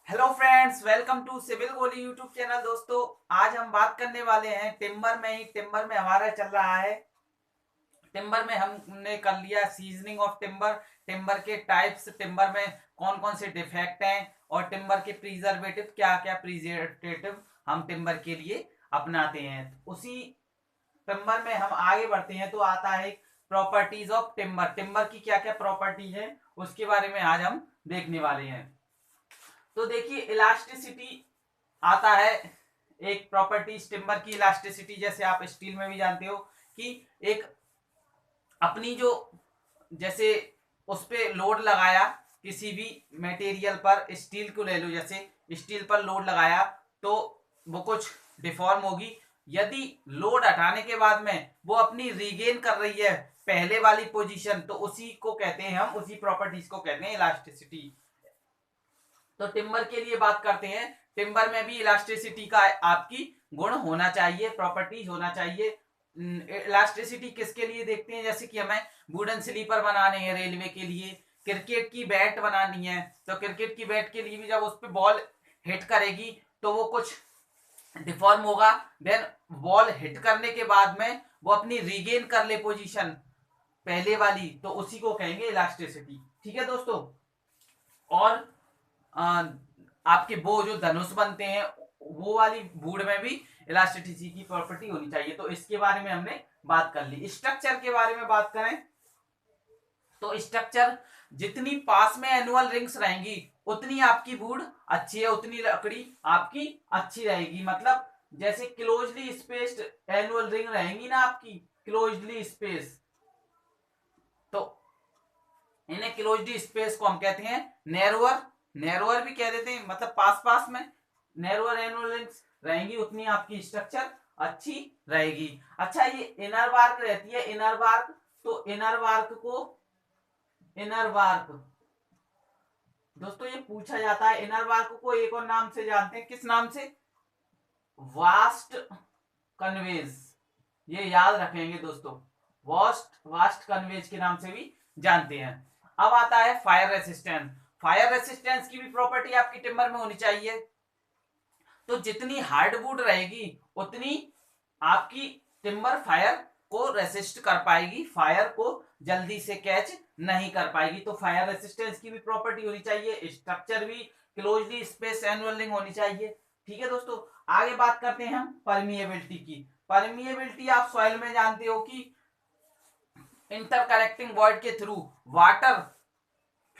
Hello friends, welcome to civil Goli YouTube channel. दोस्तों, आज हम बात करने वाले हैं टिम्बर में हमारा चल रहा है। टिम्बर में हमने कर लिया सीजनिंग ऑफ टिम्बर, टिम्बर के टाइप्स, टिम्बर में कौन कौन से डिफेक्ट हैं और टिम्बर के प्रिजर्वेटिव क्या क्या प्रिजर्वेटिव हम टिम्बर के लिए अपनाते हैं। उसी टिम्बर में हम आगे बढ़ते हैं तो आता है प्रॉपर्टीज ऑफ टिम्बर। टिम्बर की क्या क्या प्रॉपर्टी है उसके बारे में आज हम देखने वाले हैं। तो देखिए, इलास्टिसिटी आता है एक प्रॉपर्टी टिम्बर की। इलास्टिसिटी जैसे आप स्टील में भी जानते हो कि एक अपनी जो जैसे उस पे लोड लगाया किसी भी मटेरियल पर, स्टील को ले लो, जैसे स्टील पर लोड लगाया तो वो कुछ डिफॉर्म होगी। यदि लोड हटाने के बाद में वो अपनी रीगेन कर रही है पहले वाली पोजीशन, तो उसी को कहते हैं हम, उसी प्रॉपर्टीज को कहते हैं इलास्टिसिटी। तो टिम्बर के लिए बात करते हैं। टिम्बर में भी इलास्टिसिटी का आपकी गुण होना चाहिए, प्रॉपर्टीज होना चाहिए। इलास्टिसिटी किसके लिए देखते हैं, जैसे कि हमें वुडन स्लीपर बनाने हैं रेलवे के लिए, क्रिकेट की बैट बनानी है, तो क्रिकेट की बैट के लिए भी जब उस पर बॉल हिट करेगी तो वो कुछ डिफॉर्म होगा। देन बॉल हिट करने के बाद में वो अपनी रीगेन कर ले पोजीशन पहले वाली, तो उसी को कहेंगे इलास्टिसिटी। ठीक है दोस्तों। और आपके वो जो धनुष बनते हैं वो वाली वुड में भी इलास्टिसिटी की प्रॉपर्टी होनी चाहिए। तो इसके बारे में हमने बात कर ली। स्ट्रक्चर के बारे में बात करें तो स्ट्रक्चर, जितनी पास में एनुअल रिंग्स रहेंगी उतनी आपकी वुड अच्छी है, उतनी लकड़ी आपकी अच्छी रहेगी। मतलब जैसे क्लोजली स्पेस्ड एनुअल रिंग रहेंगी ना आपकी, क्लोजली स्पेस, तो इन्हें क्लोज्ड स्पेस को हम कहते हैं नैरोअर। नैरोअर भी कह देते हैं, मतलब पास पास में नैरोअर एनुअल रिंग्स रहेंगी उतनी आपकी स्ट्रक्चर अच्छी रहेगी। अच्छा, ये इनर वार्क रहती है, इनर वार्क, तो इनर वार्क दोस्तों ये पूछा जाता है। इनर वार्क को एक और नाम से जानते हैं, किस नाम से? Vast conveys. ये याद रखेंगे दोस्तों, वास्ट वास्ट कन्वेज के नाम से भी जानते हैं। अब आता है फायर रेसिस्टेंस। फायर रेसिस्टेंस की भी प्रॉपर्टी आपकी टिम्बर में होनी चाहिए। तो जितनी हार्डवुड रहेगी उतनी आपकी टिम्बर फायर को रेसिस्ट कर पाएगी, फायर को जल्दी से कैच नहीं कर पाएगी। तो फायर रेसिस्टेंस की भी प्रॉपर्टी होनी चाहिए, स्ट्रक्चर भी क्लोजली स्पेस एनरोलिंग होनी चाहिए। ठीक है दोस्तों। आगे बात करते हैं हम परमिएबिलिटी की। परमिएबिलिटी आप सॉइल में जानते हो कि इंटरकनेक्टिंग वॉइड के थ्रू वाटर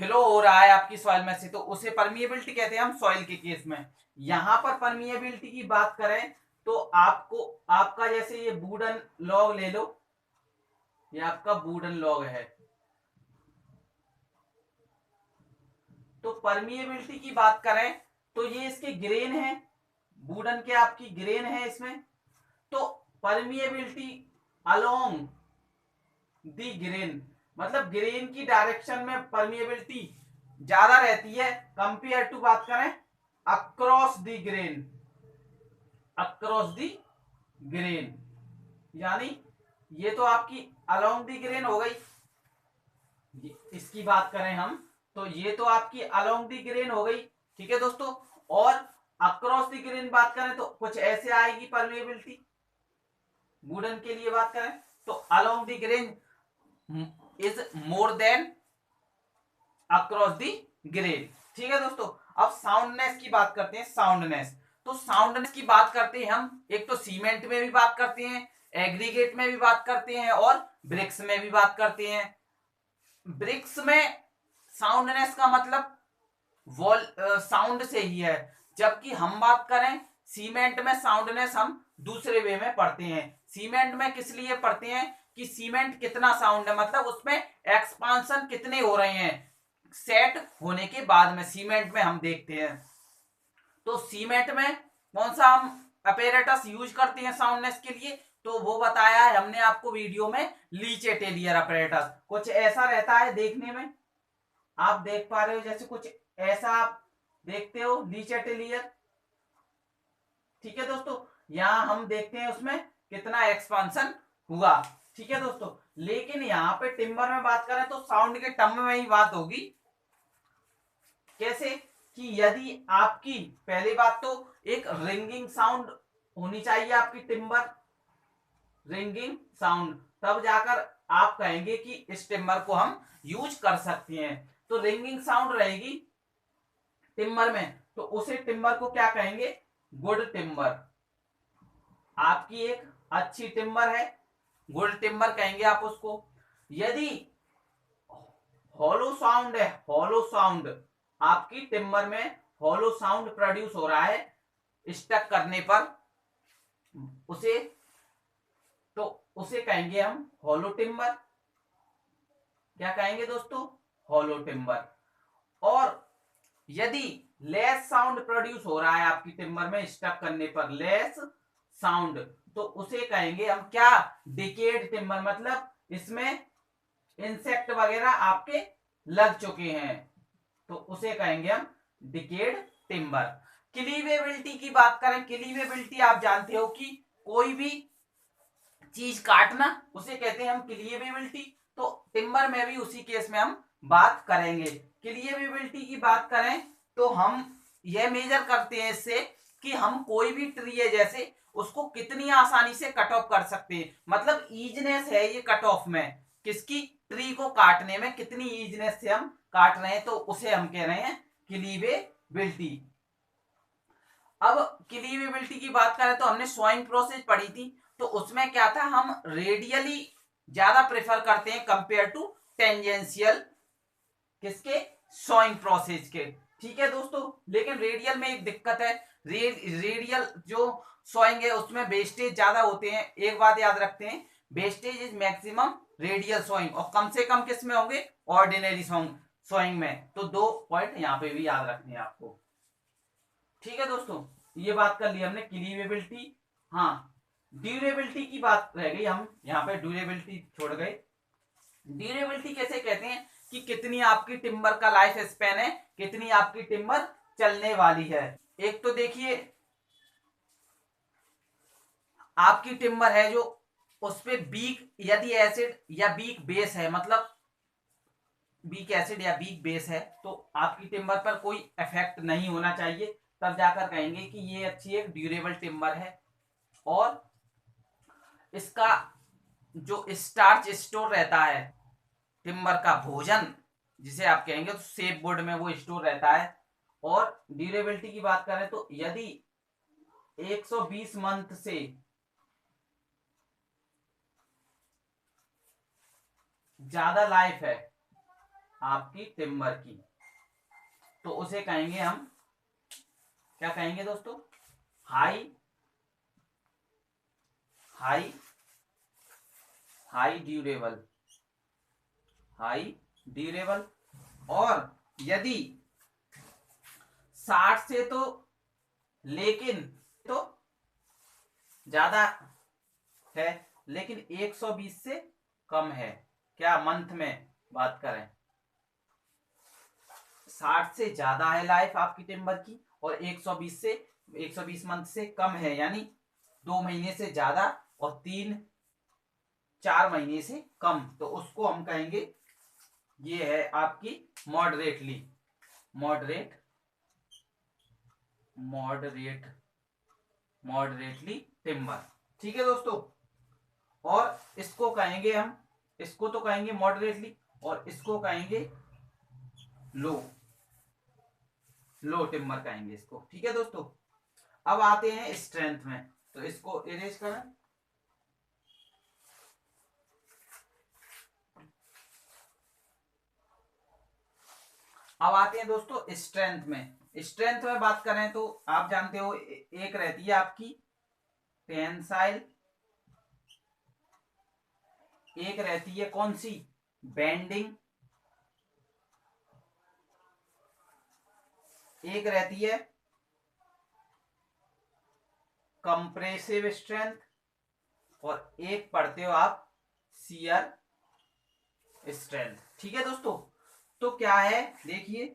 फ्लो हो रहा है आपकी सॉइल में से, तो उसे परमिएबिलिटी कहते हैं हम सॉइल के केस में। यहां पर परमिएबिलिटी की बात करें तो आपको, आपका जैसे ये वुडन लॉग ले लो, ये आपका वुडन लॉग है, तो परमिएबिलिटी की बात करें तो ये इसके ग्रेन है, वुडन के आपकी ग्रेन है इसमें। तो परमिएबिलिटी अलोंग दी ग्रेन, मतलब ग्रेन की डायरेक्शन में परमिएबिलिटी ज्यादा रहती है कंपेयर टू बात करें across the grain, across the grain, यानी ये तो आपकी अलोंग दी ग्रेन हो गई, इसकी बात करें हम तो ये तो आपकी अलोंग दी ग्रेन हो गई। ठीक है दोस्तों। और अक्रॉस दी ग्रेन बात करें तो कुछ ऐसे आएगी परमिएबिलिटी, वुडन के लिए बात करें तो along the grain is more than across the grain. ठीक है दोस्तों। अब साउंडनेस की बात करते हैं। साउंडनेस, तो साउंडनेस की बात करते हैं हम, एक तो सीमेंट में भी बात करते हैं, एग्रीगेट में भी बात करते हैं और ब्रिक्स में भी बात करते हैं। ब्रिक्स में साउंडनेस का मतलब वॉल साउंड से ही है, जबकि हम बात करें सीमेंट में साउंडनेस हम दूसरे वे में पढ़ते हैं। सीमेंट में किस लिए पढ़ते हैं कि सीमेंट कितना साउंड है, मतलब उसमें एक्सपांशन कितने हो रहे हैं सेट होने के बाद में, सीमेंट में हम देखते हैं। तो सीमेंट में कौन सा हम अपैरेटस यूज करते हैं साउंडनेस के लिए, तो वो बताया है हमने आपको वीडियो में, लीच एटेलियर अपैरेटस। कुछ ऐसा रहता है देखने में, आप देख पा रहे हो जैसे कुछ ऐसा आप देखते हो लीच एटेलियर। ठीक है दोस्तों। यहां हम देखते हैं उसमें कितना एक्सपांशन हुआ। ठीक है दोस्तों। लेकिन यहां पे टिम्बर में बात करें तो साउंड के टर्म में ही बात होगी। कैसे? कि यदि आपकी, पहली बात तो एक रिंगिंग साउंड होनी चाहिए आपकी टिम्बर, रिंगिंग साउंड, तब जाकर आप कहेंगे कि इस टिम्बर को हम यूज कर सकते हैं। तो रिंगिंग साउंड रहेगी टिम्बर में, तो उसे टिम्बर को क्या कहेंगे, गुड टिम्बर। आपकी एक अच्छी टिम्बर है, गुड टिम्बर कहेंगे आप उसको। यदि हॉलो साउंड है, हॉलो साउंड, आपकी टिम्बर में हॉलो साउंड प्रोड्यूस हो रहा है स्टक करने पर, उसे, तो उसे कहेंगे हम हॉलो टिम्बर। क्या कहेंगे दोस्तों, हॉलो टिम्बर। और यदि लेस साउंड प्रोड्यूस हो रहा है आपकी टिम्बर में स्टक करने पर, लेस साउंड, तो उसे कहेंगे हम क्या, डिकेड टिम्बर, मतलब इसमें इंसेक्ट वगैरह आपके लग चुके हैं, तो उसे कहेंगे हम डिकेड टिम्बर। क्लीवेबिलिटी की बात करें, क्लीवेबिलिटी आप जानते हो कि कोई भी चीज काटना, उसे कहते हैं हम क्लीवेबिलिटी। तो टिम्बर में भी उसी केस में हम बात करेंगे। क्लीवेबिलिटी की बात करें तो हम यह मेजर करते हैं इससे कि हम कोई भी ट्री है जैसे, उसको कितनी आसानी से कट ऑफ कर सकते हैं, मतलब ईजनेस है ये कट ऑफ में, किसकी, ट्री को काटने में कितनी ईजनेस से हम काट रहे हैं, तो उसे हम कह रहे हैं क्लीवेबिलिटी। अब क्लीवेबिलिटी की बात करें तो हमने स्वॉइंग प्रोसेस पढ़ी थी, तो उसमें क्या था, हम रेडियली ज्यादा प्रेफर करते हैं कंपेयर टू टेंजेंशियल, किसके, स्वॉइंग प्रोसेस के। ठीक है दोस्तों, लेकिन रेडियल में एक दिक्कत है, रेडियल जो स्वॉइंग है उसमें वेस्टेज ज्यादा होते हैं। एक बात याद रखते हैं, वेस्टेज इज मैक्सिमम रेडियल स्वॉइंग, और कम से कम किस में होंगे, ऑर्डिनरी स्वॉइंग में। तो 2 पॉइंट यहाँ पे भी याद रखने हैं आपको। ठीक है दोस्तों, ये बात कर ली हमने क्लीवेबिलिटी। हाँ, ड्यूरेबिलिटी की बात रह गई, हम यहाँ पे ड्यूरेबिलिटी छोड़ गए। ड्यूरेबिलिटी कैसे कहते हैं कि कितनी आपकी टिम्बर का लाइफ स्पैन है, कितनी आपकी टिम्बर चलने वाली है। एक तो देखिए आपकी टिम्बर है जो, उस पे बीक यदि एसिड या बीक बेस है, मतलब बीक एसिड या बीक बेस है, तो आपकी टिम्बर पर कोई इफेक्ट नहीं होना चाहिए, तब जाकर कहेंगे कि ये अच्छी एक ड्यूरेबल टिम्बर है। और इसका जो स्टार्च स्टोर रहता है, टिम्बर का भोजन जिसे आप कहेंगे, तो सेफ बोर्ड में वो स्टोर रहता है। और ड्यूरेबिलिटी की बात करें तो यदि 120 मंथ से ज्यादा लाइफ है आपकी टिम्बर की, तो उसे कहेंगे हम, क्या कहेंगे दोस्तों, high high high durable, high durable. और यदि 60 से तो, लेकिन तो ज्यादा है, लेकिन 120 से कम है, क्या मंथ में बात करें, 60 से ज्यादा है लाइफ आपकी टिम्बर की, और 120 मंथ से कम है, यानी 2 महीने से ज्यादा और 3-4 महीने से कम, तो उसको हम कहेंगे, ये है आपकी moderately, moderate moderate moderately timber. ठीक है दोस्तों, और इसको कहेंगे हम, इसको तो कहेंगे मॉडरेटली, और इसको कहेंगे लो लो टिम्बर कहेंगे इसको। ठीक है दोस्तों, अब आते हैं स्ट्रेंथ में, तो इसको इरेज करें। अब आते हैं दोस्तों स्ट्रेंथ में। स्ट्रेंथ में बात करें तो आप जानते हो एक रहती है आपकी टेंसाइल, एक रहती है कौन सी, बेंडिंग, एक रहती है कंप्रेसिव स्ट्रेंथ, और एक पढ़ते हो आप शियर स्ट्रेंथ। ठीक है दोस्तों, तो क्या है देखिए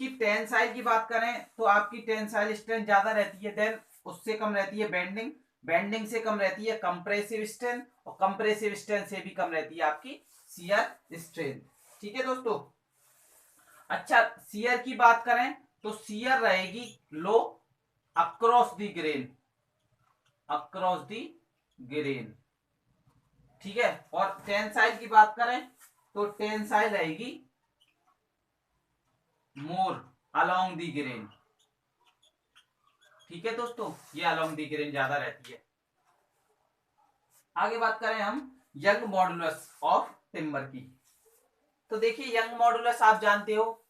कि टेंसाइल की बात करें तो आपकी टेंसाइल स्ट्रेंथ ज्यादा रहती है, देन उससे कम रहती है बेंडिंग, बेंडिंग से कम रहती है कंप्रेसिव स्ट्रेंथ, और कंप्रेसिव स्ट्रेंथ से भी कम रहती है आपकी शियर स्ट्रेंथ। ठीक है दोस्तों, अच्छा शियर की बात करें तो शियर रहेगी low across the grain, across the grain, ठीक है। और टेंसाइल की बात करें तो टेंसाइल रहेगी मोर अलोंग द ग्रेन, ठीक है दोस्तों, ये अलोंग द ग्रेन ज्यादा रहती है। आगे बात करें हम यंग मॉडुलस ऑफ टिम्बर की, तो देखिए यंग मॉडुलस आप जानते हो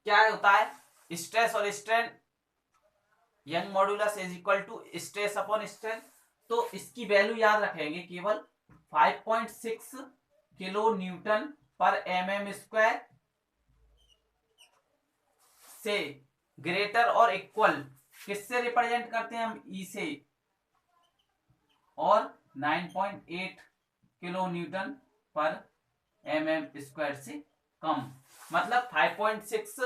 क्या होता है, स्ट्रेस और strain. Young modulus is equal to stress upon strain. तो इसकी वैल्यू याद रखेंगे केवल 5.6 किलो न्यूटन पर mm स्क्वायर से ग्रेटर और इक्वल किससे रिप्रेजेंट करते हैं हम, ई से, और 9.8 किलो न्यूटन पर mm स्क्वायर से कम। मतलब 5.6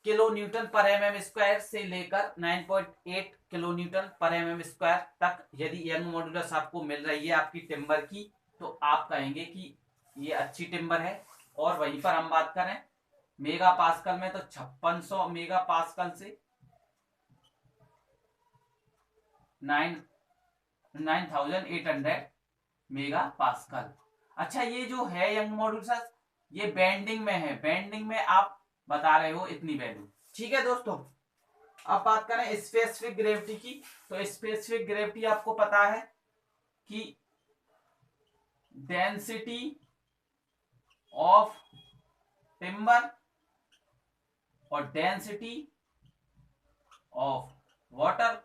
किलो न्यूटन पर mm स्क्वायर से लेकर 9.8 किलो न्यूटन पर mm स्क्वायर तक यदि यंग मॉडुलस आपको मिल रही है आपकी टिम्बर की, तो आप कहेंगे कि ये अच्छी टिम्बर है। और वहीं पर हम बात करें मेगा पास्कल में तो 5600 मेगा पास्कल से 9800 मेगा पास्कल। अच्छा, ये जो है यंग मॉडुलस ये बेंडिंग में है, बेंडिंग में आप बता रहे हो इतनी वैल्यू, ठीक है दोस्तों। अब बात करें स्पेसिफिक ग्रेविटी की, तो स्पेसिफिक ग्रेविटी आपको पता है कि डेंसिटी ऑफ टिम्बर और डेंसिटी ऑफ वाटर,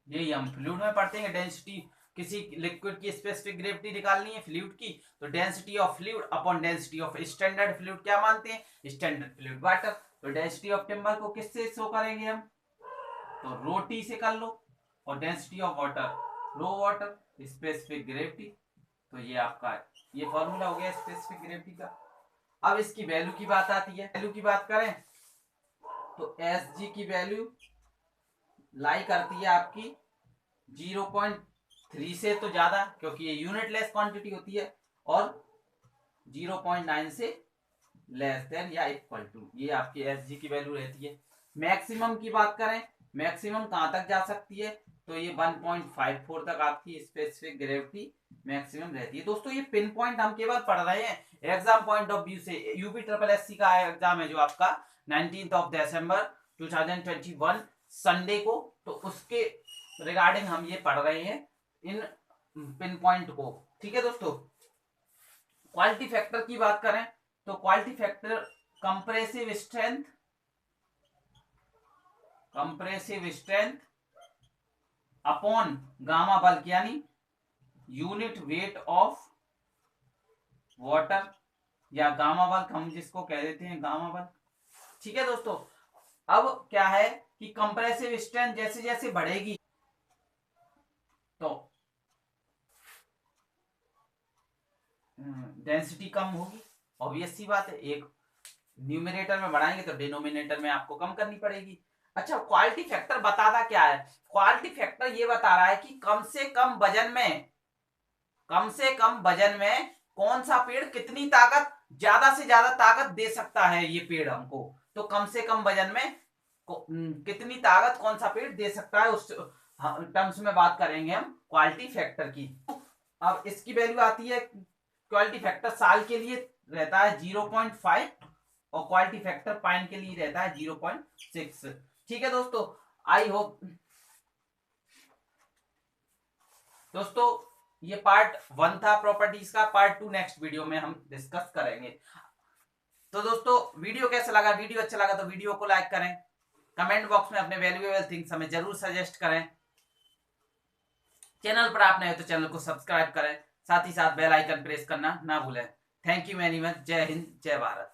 यही हम फ्लूइड में पढ़ते हैं। डेंसिटी किसी लिक्विड की स्पेसिफिक ग्रेविटी निकालनी है फ्लूइड की, तो density of fluid upon density of standard fluid क्या मानते हैं, स्टैंडर्ड फ्लूइड वाटर। तो डेंसिटी ऑफ टिम्बर को किससे शो करेंगे हम, तो रो टी से कर लो, और density of water rho water, specific gravity. तो ये आपका ये फॉर्मूला हो गया स्पेसिफिक ग्रेविटी का। अब इसकी वैल्यू की बात आती है, वैल्यू की बात करें तो एस जी की वैल्यू लाई करती है आपकी 0.3 से तो ज्यादा, क्योंकि ये यूनिट लेस क्वांटिटी होती है, और 0.9 से लेस देन या इक्वल टू, ये आपकी एस जी की वैल्यू रहती है। मैक्सिमम की बात करें, मैक्सिमम कहां तक जा सकती है, तो ये 1.54 तक आपकी स्पेसिफिक ग्रेविटी मैक्सिमम रहती है। दोस्तों ये पिन पॉइंट हम केवल पढ़ रहे हैं एग्जाम पॉइंट ऑफ व्यू से। यूपी ट्रिपल एससी का एग्जाम है जो आपका 19 दिसंबर 2021 संडे को, तो उसके रिगार्डिंग हम ये पढ़ रहे हैं इन पिन पॉइंट को, ठीक है दोस्तों। क्वालिटी फैक्टर की बात करें तो quality factor compressive strength, compressive strength upon gamma bulk, यानी यूनिट वेट ऑफ वाटर, या गामा बल्क हम जिसको कह देते हैं गामा बल्क, ठीक है दोस्तों। अब क्या है कि कंप्रेसिव स्ट्रेंथ जैसे जैसे बढ़ेगी तो डेंसिटी कम होगी, ऑब्वियस सी बात है। एक न्यूमरेटर में बढ़ाएंगे तो डिनोमिनेटर में आपको कम करनी पड़ेगी। अच्छा, क्वालिटी फैक्टर बताता क्या है, क्वालिटी फैक्टर ये बता रहा है कि कम से कम वजन में, कम से कम वजन में कौन सा पेड़ कितनी ताकत, ज्यादा से ज्यादा ताकत दे सकता है ये पेड़ हमको। तो कम से कम वजन में कितनी ताकत कौन सा पेड़ दे सकता है, उस टर्म्स में बात करेंगे हम क्वालिटी फैक्टर की। अब इसकी वैल्यू आती है, क्वालिटी फैक्टर साल के लिए रहता है 0.5 और क्वालिटी फैक्टर पाइन के लिए रहता है 0.6, ठीक है दोस्तों। आई होप दोस्तों ये पार्ट 1 था प्रॉपर्टीज का, पार्ट 2 नेक्स्ट वीडियो में हम डिस्कस करेंगे। तो दोस्तों वीडियो कैसा लगा, वीडियो अच्छा लगा तो वीडियो को लाइक करें, कमेंट बॉक्स में अपने वैल्यूएबल थिंग्स हमें जरूर सजेस्ट करें, चैनल पर आप नए हो तो चैनल को सब्सक्राइब करें, साथ ही साथ बेल आइकन प्रेस करना ना भूलें। थैंक यू वेरी मच, जय हिंद जय भारत।